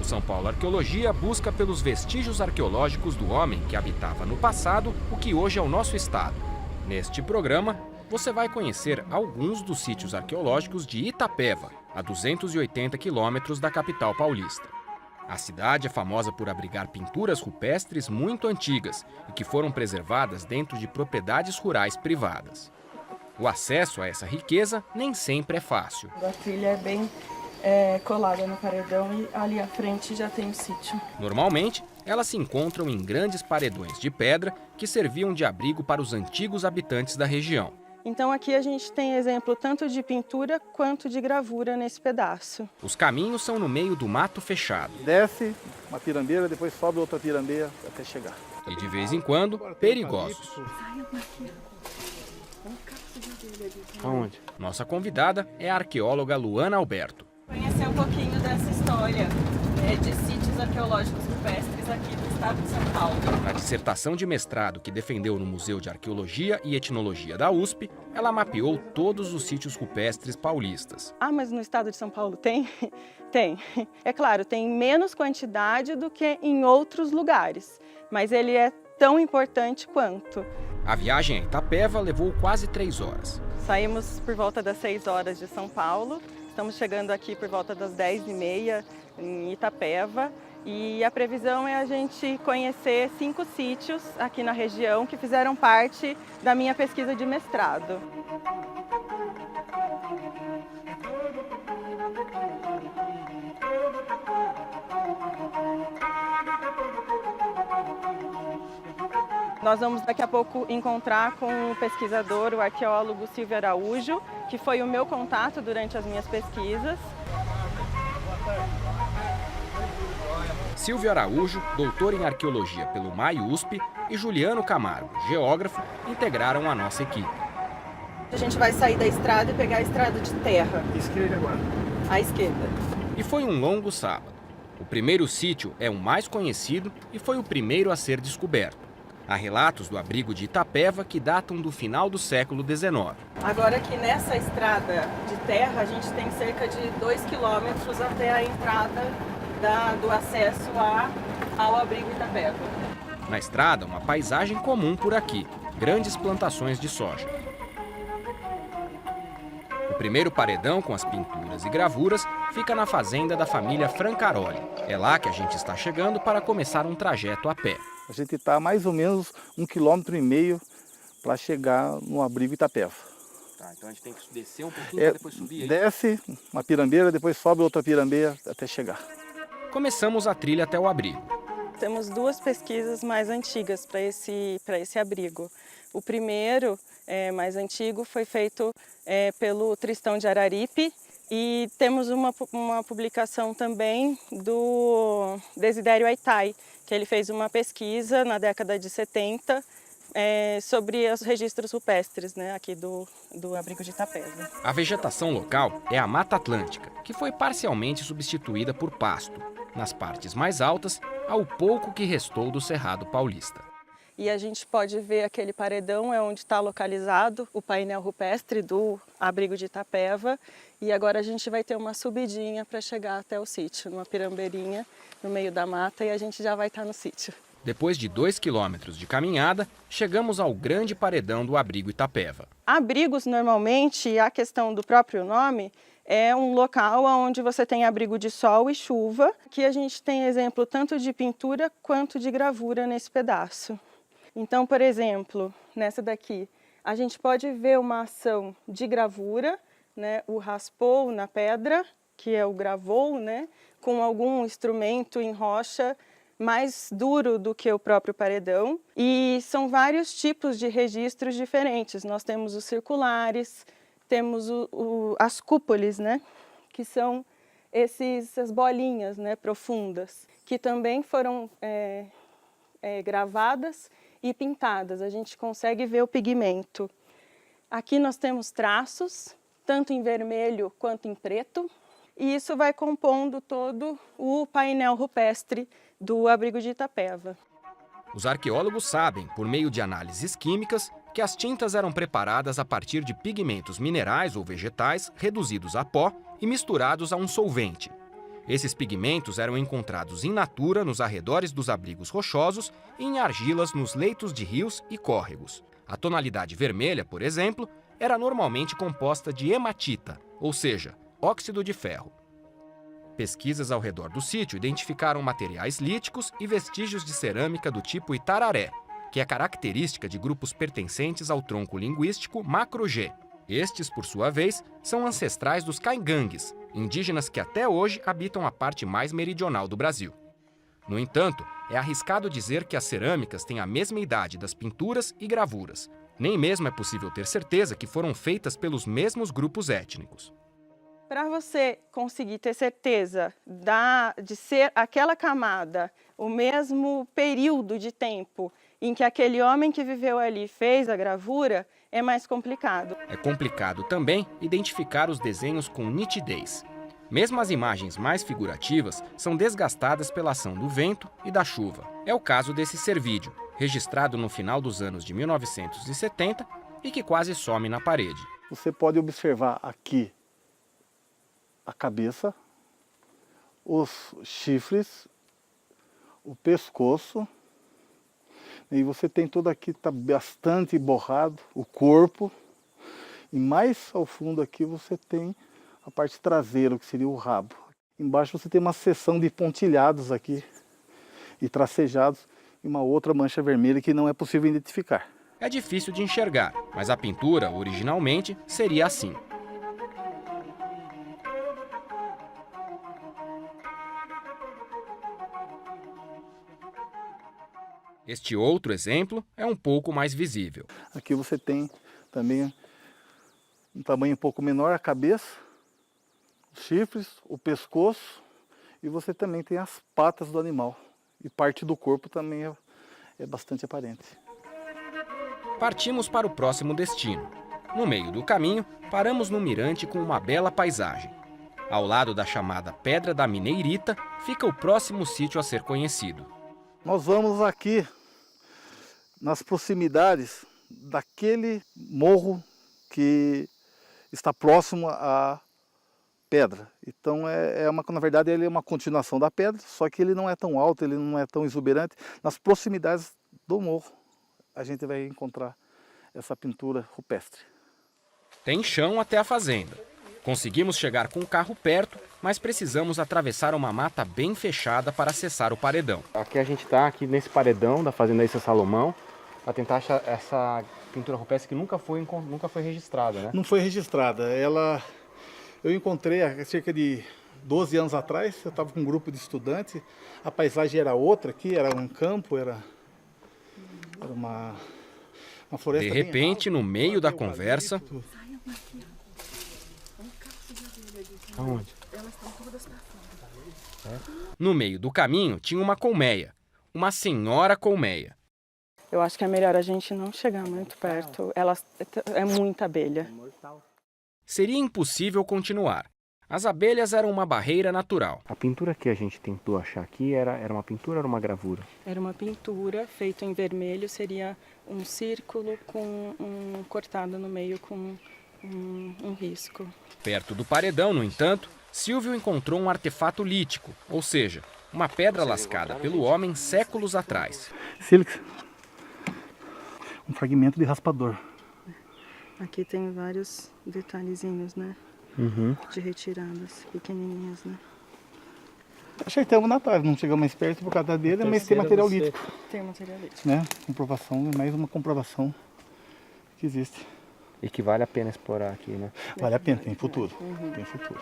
São Paulo Arqueologia busca pelos vestígios arqueológicos do homem que habitava no passado o que hoje é o nosso estado. Neste programa, você vai conhecer alguns dos sítios arqueológicos de Itapeva, a 280 quilômetros da capital paulista. A cidade é famosa por abrigar pinturas rupestres muito antigas e que foram preservadas dentro de propriedades rurais privadas. O acesso a essa riqueza nem sempre é fácil. A trilha é bem colada no paredão e ali à frente já tem o sítio. Normalmente, elas se encontram em grandes paredões de pedra que serviam de abrigo para os antigos habitantes da região. Então aqui a gente tem exemplo tanto de pintura quanto de gravura nesse pedaço. Os caminhos são no meio do mato fechado. Desce uma pirambeira, depois sobe outra pirambeira até chegar. E de vez em quando, perigosos. Aonde? Nossa convidada é a arqueóloga Luana Alberto. Conhecer um pouquinho dessa história de sítios arqueológicos rupestres aqui do estado de São Paulo. Na dissertação de mestrado que defendeu no Museu de Arqueologia e Etnologia da USP, ela mapeou todos os sítios rupestres paulistas. Ah, mas no estado de São Paulo tem? Tem. É claro, tem menos quantidade do que em outros lugares, mas ele é tão importante quanto. A viagem a Itapeva levou quase 3 horas. Saímos por volta das 6 horas de São Paulo, estamos chegando aqui por volta das 10h30 em Itapeva. E a previsão é a gente conhecer 5 sítios aqui na região que fizeram parte da minha pesquisa de mestrado. Nós vamos daqui a pouco encontrar com o pesquisador, o arqueólogo Silvio Araújo, que foi o meu contato durante as minhas pesquisas. Silvio Araújo, doutor em arqueologia pelo MAI-USP, e Juliano Camargo, geógrafo, integraram a nossa equipe. A gente vai sair da estrada e pegar a estrada de terra. Esquerda agora. À esquerda. E foi um longo sábado. O primeiro sítio é o mais conhecido e foi o primeiro a ser descoberto. Há relatos do abrigo de Itapeva que datam do final do século XIX. Agora aqui nessa estrada de terra, a gente tem cerca de 2 quilômetros até a entrada do acesso ao abrigo Itapeva. Na estrada, uma paisagem comum por aqui, grandes plantações de soja. O primeiro paredão com as pinturas e gravuras fica na fazenda da família Francaroli. É lá que a gente está chegando para começar um trajeto a pé. A gente está mais ou menos 1,5 km para chegar no abrigo Itapeva. Tá, então a gente tem que descer um pouquinho para depois subir aí. Desce uma pirambeira, depois sobe outra pirambeira até chegar. Começamos a trilha até o abrigo. Temos 2 pesquisas mais antigas para esse abrigo. O primeiro, mais antigo, foi feito pelo Tristão de Araripe, e temos uma publicação também do Desidério Aitai, que ele fez uma pesquisa na década de 70 sobre os registros rupestres, né, aqui do abrigo de Itapeva. A vegetação local é a Mata Atlântica, que foi parcialmente substituída por pasto. Nas partes mais altas, há o pouco que restou do Cerrado Paulista. E a gente pode ver aquele paredão é onde está localizado o painel rupestre do abrigo de Itapeva. E agora a gente vai ter uma subidinha para chegar até o sítio, numa pirambeirinha no meio da mata, e a gente já vai estar no sítio. Depois de 2 quilômetros de caminhada, chegamos ao grande paredão do abrigo Itapeva. Abrigos, normalmente, a questão do próprio nome, é um local onde você tem abrigo de sol e chuva. Aqui a gente tem exemplo tanto de pintura quanto de gravura nesse pedaço. Então, por exemplo, nessa daqui, a gente pode ver uma ação de gravura, né, o raspou na pedra, que é o gravou, né, com algum instrumento em rocha mais duro do que o próprio paredão. E são vários tipos de registros diferentes. Nós temos os circulares, temos as cúpulas, né, que são essas bolinhas, né, profundas, que também foram gravadas e pintadas. A gente consegue ver o pigmento. Aqui nós temos traços, tanto em vermelho quanto em preto, e isso vai compondo todo o painel rupestre do abrigo de Itapeva. Os arqueólogos sabem, por meio de análises químicas, que as tintas eram preparadas a partir de pigmentos minerais ou vegetais reduzidos a pó e misturados a um solvente. Esses pigmentos eram encontrados in natura nos arredores dos abrigos rochosos e em argilas nos leitos de rios e córregos. A tonalidade vermelha, por exemplo, era normalmente composta de hematita, ou seja, óxido de ferro. Pesquisas ao redor do sítio identificaram materiais líticos e vestígios de cerâmica do tipo Itararé, que é característica de grupos pertencentes ao tronco linguístico Macro-G. Estes, por sua vez, são ancestrais dos caingangues, indígenas que até hoje habitam a parte mais meridional do Brasil. No entanto, é arriscado dizer que as cerâmicas têm a mesma idade das pinturas e gravuras. Nem mesmo é possível ter certeza que foram feitas pelos mesmos grupos étnicos. Para você conseguir ter certeza de ser aquela camada, o mesmo período de tempo em que aquele homem que viveu ali fez a gravura, é mais complicado. É complicado também identificar os desenhos com nitidez. Mesmo as imagens mais figurativas são desgastadas pela ação do vento e da chuva. É o caso desse cervídeo, registrado no final dos anos de 1970 e que quase some na parede. Você pode observar aqui a cabeça, os chifres, o pescoço, e você tem tudo aqui, está bastante borrado, o corpo, e mais ao fundo aqui você tem a parte traseira, que seria o rabo. Embaixo você tem uma seção de pontilhados aqui, e tracejados, e uma outra mancha vermelha que não é possível identificar. É difícil de enxergar, mas a pintura, originalmente, seria assim. Este outro exemplo é um pouco mais visível. Aqui você tem também um tamanho um pouco menor, a cabeça, os chifres, o pescoço, e você também tem as patas do animal. E parte do corpo também é bastante aparente. Partimos para o próximo destino. No meio do caminho, paramos num mirante com uma bela paisagem. Ao lado da chamada Pedra da Mineirita, fica o próximo sítio a ser conhecido. Nós vamos aqui nas proximidades daquele morro que está próximo à pedra. Então, na verdade, ele é uma continuação da pedra, só que ele não é tão alto, ele não é tão exuberante. Nas proximidades do morro, a gente vai encontrar essa pintura rupestre. Tem chão até a fazenda. Conseguimos chegar com o carro perto, mas precisamos atravessar uma mata bem fechada para acessar o paredão. Aqui a gente está aqui nesse paredão da fazenda Issa Salomão, para tentar achar essa pintura rupestre que nunca foi registrada, né? Não foi registrada. Eu encontrei há cerca de 12 anos atrás, eu estava com um grupo de estudantes, a paisagem era outra aqui, era um campo, era uma floresta. De repente, no meio da conversa... Aonde? No meio do caminho tinha uma colmeia, uma senhora colmeia. Eu acho que é melhor a gente não chegar muito perto, é muita abelha. Seria impossível continuar. As abelhas eram uma barreira natural. A pintura que a gente tentou achar aqui era uma pintura ou era uma gravura? Era uma pintura feita em vermelho, seria um círculo com cortado no meio com um risco. Perto do paredão, no entanto, Silvio encontrou um artefato lítico, ou seja, uma pedra lascada pelo homem séculos atrás. Sílex, um fragmento de raspador. Aqui tem vários detalhezinhos, né? De retiradas pequenininhas, né? Acertamos na trave, não chegamos mais perto por causa dele, mas tem material lítico. Tem material lítico. Né? Comprovação, mais uma comprovação que existe. E que vale a pena explorar aqui, né? Vale a pena, tem futuro. Tem futuro.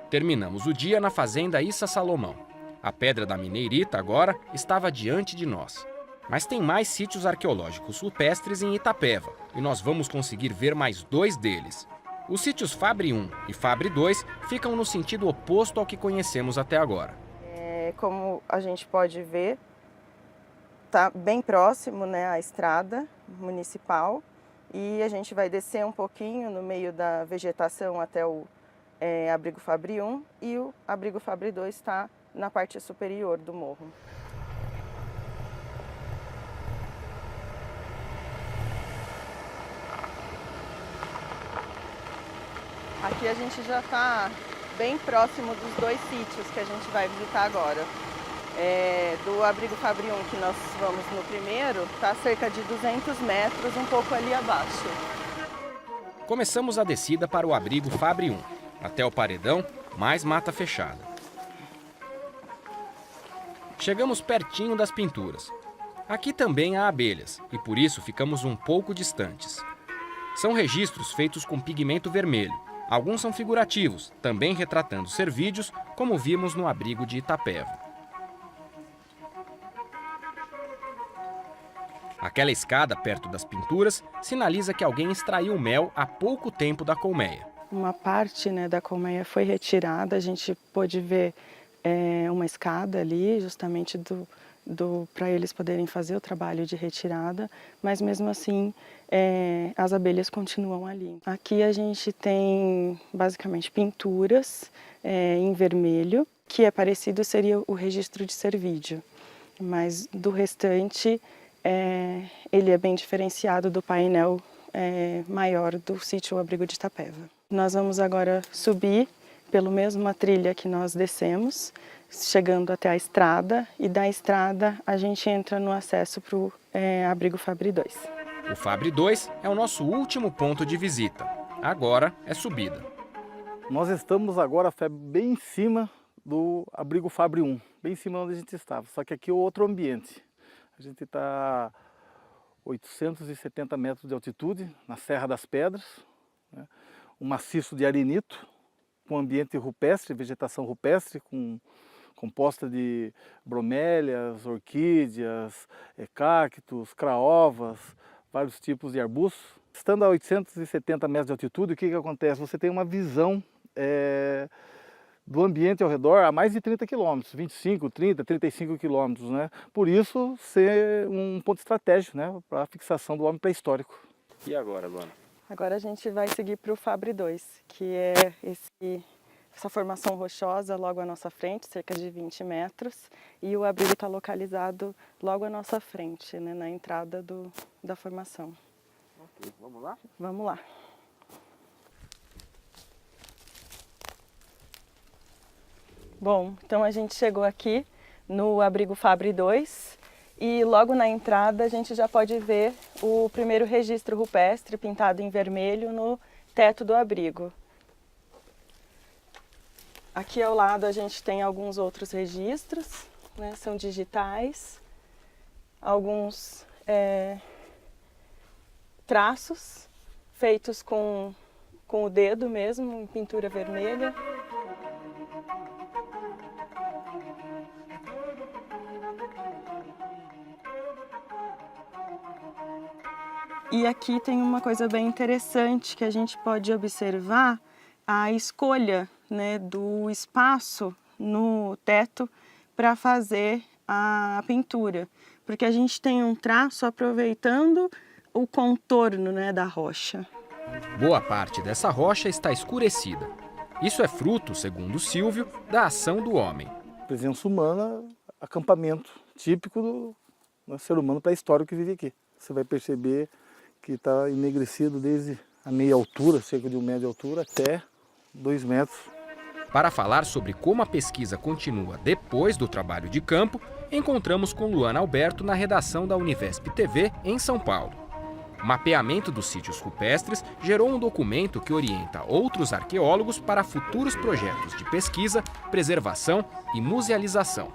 Terminamos o dia na fazenda Issa Salomão. A Pedra da Mineirita agora estava diante de nós. Mas tem mais sítios arqueológicos rupestres em Itapeva e nós vamos conseguir ver mais 2 deles. Os sítios Fabre 1 e Fabre 2 ficam no sentido oposto ao que conhecemos até agora. Como a gente pode ver, está bem próximo, né, à estrada municipal e a gente vai descer um pouquinho no meio da vegetação até o abrigo Fabre 1 e o abrigo Fabre 2 está na parte superior do morro. Aqui a gente já está bem próximo dos dois sítios que a gente vai visitar agora. Do abrigo Fabre 1, que nós vamos no primeiro, está a cerca de 200 metros, um pouco ali abaixo. Começamos a descida para o abrigo Fabre 1. Até o paredão, mais mata fechada. Chegamos pertinho das pinturas. Aqui também há abelhas, e por isso ficamos um pouco distantes. São registros feitos com pigmento vermelho. Alguns são figurativos, também retratando cervídeos, como vimos no abrigo de Itapeva. Aquela escada perto das pinturas sinaliza que alguém extraiu mel há pouco tempo da colmeia. Uma parte, né, da colmeia foi retirada, a gente pôde ver uma escada ali, justamente para eles poderem fazer o trabalho de retirada, mas mesmo assim as abelhas continuam ali. Aqui a gente tem basicamente pinturas em vermelho, que é parecido, seria o registro de cervídeo, mas do restante ele é bem diferenciado do painel maior do sítio Abrigo de Itapeva. Nós vamos agora subir pela mesma trilha que nós descemos, chegando até a estrada, e da estrada a gente entra no acesso para o abrigo Fabre 2. O Fabre 2 é o nosso último ponto de visita. Agora é subida. Nós estamos agora, Feb, bem em cima do abrigo Fabre 1, bem em cima onde a gente estava, só que aqui é outro ambiente. A gente está a 870 metros de altitude, na Serra das Pedras, né? Um maciço de arenito, com ambiente rupestre, vegetação rupestre, composta de bromélias, orquídeas, cactos, craovas, vários tipos de arbustos. Estando a 870 metros de altitude, o que acontece? Você tem uma visão do ambiente ao redor a mais de 30 quilômetros, 25, 30, 35 quilômetros, né? Por isso, ser um ponto estratégico, né, para a fixação do homem pré-histórico. E agora, Luana? Agora a gente vai seguir para o Fabre 2, que é essa formação rochosa logo à nossa frente, cerca de 20 metros, e o abrigo está localizado logo à nossa frente, né, na entrada da formação. Ok, vamos lá? Vamos lá. Bom, então a gente chegou aqui no abrigo Fabre 2 e logo na entrada a gente já pode ver o primeiro registro rupestre pintado em vermelho no teto do abrigo. Aqui ao lado a gente tem alguns outros registros, né, são digitais, alguns traços feitos com o dedo mesmo, em pintura vermelha. E aqui tem uma coisa bem interessante que a gente pode observar, a escolha, né, do espaço no teto para fazer a pintura, porque a gente tem um traço aproveitando o contorno, né, da rocha. Boa parte dessa rocha está escurecida. Isso é fruto, segundo Silvio, da ação do homem. Presença humana, acampamento típico do ser humano pré-histórico que vive aqui. Você vai perceber que está enegrecido desde a meia altura, cerca de 1 metro de altura, até 2 metros. Para falar sobre como a pesquisa continua depois do trabalho de campo, encontramos com Luana Alberto na redação da Univesp TV, em São Paulo. O mapeamento dos sítios rupestres gerou um documento que orienta outros arqueólogos para futuros projetos de pesquisa, preservação e musealização.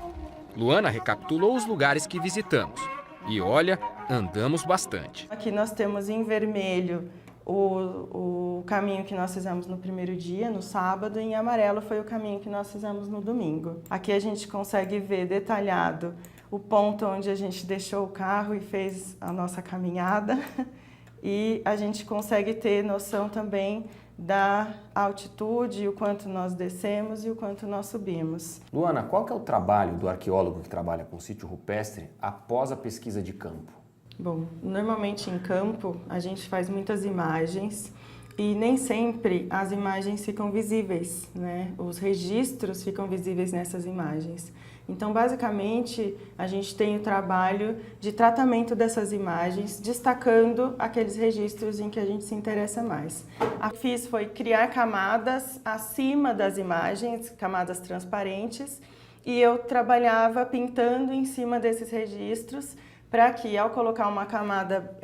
Luana recapitulou os lugares que visitamos. E olha, andamos bastante. Aqui nós temos em vermelho o caminho que nós fizemos no primeiro dia, no sábado, e em amarelo foi o caminho que nós fizemos no domingo. Aqui a gente consegue ver detalhado o ponto onde a gente deixou o carro e fez a nossa caminhada, e a gente consegue ter noção também da altitude, o quanto nós descemos e o quanto nós subimos. Luana, qual que é o trabalho do arqueólogo que trabalha com sítio rupestre após a pesquisa de campo? Bom, normalmente em campo a gente faz muitas imagens, e nem sempre as imagens ficam visíveis, né? Os registros ficam visíveis nessas imagens. Então, basicamente, a gente tem o trabalho de tratamento dessas imagens, destacando aqueles registros em que a gente se interessa mais. O que fiz foi criar camadas acima das imagens, camadas transparentes, e eu trabalhava pintando em cima desses registros, para que, ao colocar uma camada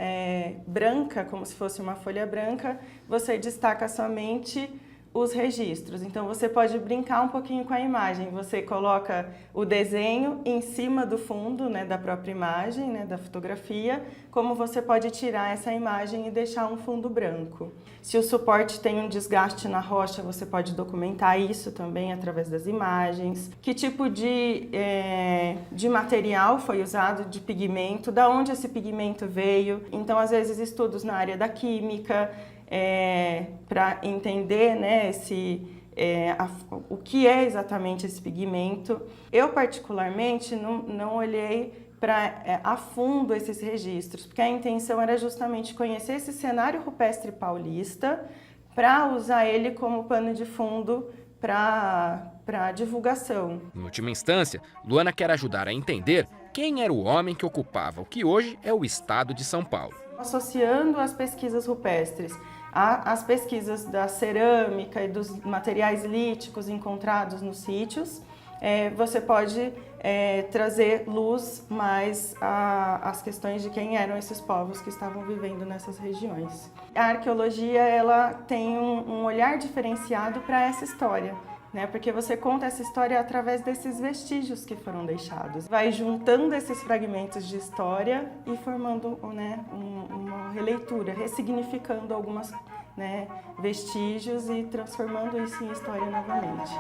branca, como se fosse uma folha branca, você destaca somente os registros. Então, você pode brincar um pouquinho com a imagem. Você coloca o desenho em cima do fundo, né, da própria imagem, né, da fotografia, como você pode tirar essa imagem e deixar um fundo branco. Se o suporte tem um desgaste na rocha, você pode documentar isso também através das imagens. Que tipo de material foi usado, de pigmento, da onde esse pigmento veio. Então, às vezes, estudos na área da química, para entender, né, o que é exatamente esse pigmento. Eu, particularmente, não olhei a fundo esses registros, porque a intenção era justamente conhecer esse cenário rupestre paulista para usar ele como pano de fundo para divulgação. Em última instância, Luana quer ajudar a entender quem era o homem que ocupava o que hoje é o estado de São Paulo. Associando as pesquisas rupestres às pesquisas da cerâmica e dos materiais líticos encontrados nos sítios, você pode trazer luz mais às questões de quem eram esses povos que estavam vivendo nessas regiões. A arqueologia, ela tem um olhar diferenciado para essa história, né? Porque você conta essa história através desses vestígios que foram deixados. Vai juntando esses fragmentos de história e formando, né, uma releitura, ressignificando algumas, né, vestígios e transformando isso em história novamente.